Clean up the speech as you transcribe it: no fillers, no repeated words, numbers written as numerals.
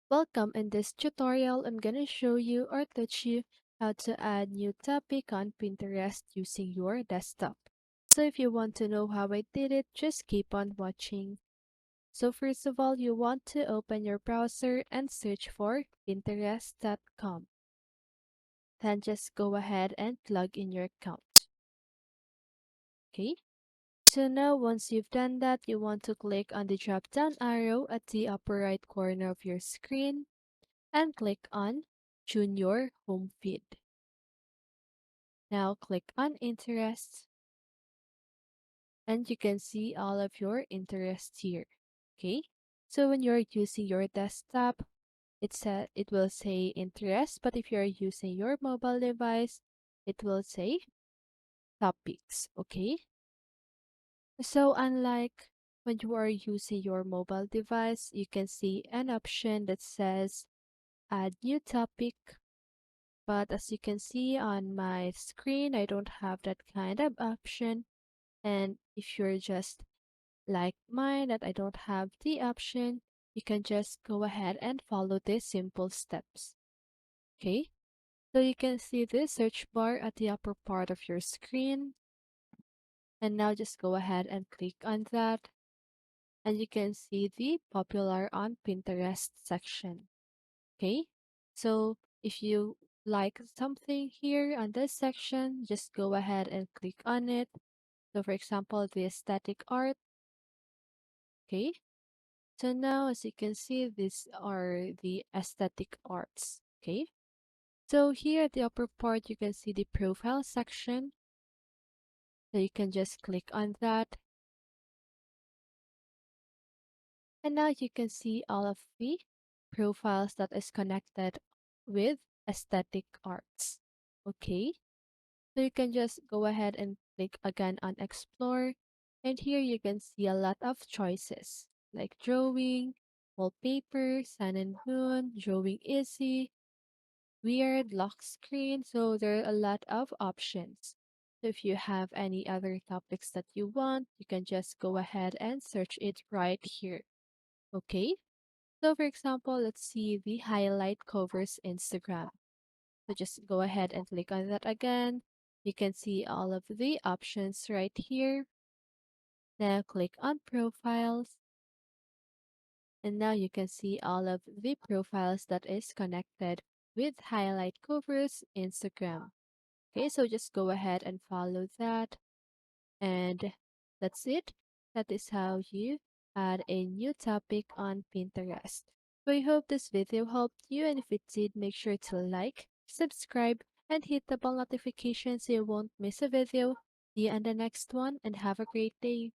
Welcome. In this tutorial, I'm gonna show you or teach you how to add new topic on Pinterest using your desktop. So if you want to know how I did it, just keep on watching. So first of all, you want to open your browser and search for pinterest.com. Then just go ahead and log in your account. Okay? So now once you've done that, you want to click on the drop down arrow at the upper right corner of your screen and click on Junior Home Feed. Now click on Interests and you can see all of your interests here. Okay, so when you're using your desktop, it will say interest, but if you're using your mobile device, it will say topics. Okay, so unlike when you are using your mobile device, you can see an option that says add new topic. But as you can see on my screen, I don't have that kind of option. And if you're just like mine, that I don't have the option, you can just go ahead and follow these simple steps. Okay, so you can see this search bar at the upper part of your screen. And now just go ahead and click on that. And you can see the popular on Pinterest section. Okay, so if you like something here on this section, just go ahead and click on it. So for example, the aesthetic art. Okay, so now as you can see, these are the aesthetic arts. Okay, so here at the upper part, you can see the profile section. So you can just click on that. And now you can see all of the profiles that is connected with aesthetic arts. Okay, so you can just go ahead and click again on explore. And here you can see a lot of choices like drawing, wallpaper, sun and moon, drawing easy, weird, lock screen. So there are a lot of options. So if you have any other topics that you want, you can just go ahead and search it right here. Okay. So for example, let's see the highlight covers Instagram. So just go ahead and click on that again. You can see all of the options right here. Now click on profiles. And now you can see all of the profiles that is connected with highlight covers Instagram. Okay, so just go ahead and follow that. And that's it. That is how you add a new topic on Pinterest. So I hope this video helped you, and if it did, make sure to like, subscribe, and hit the bell notification so you won't miss a video. See you on the next one, and have a great day.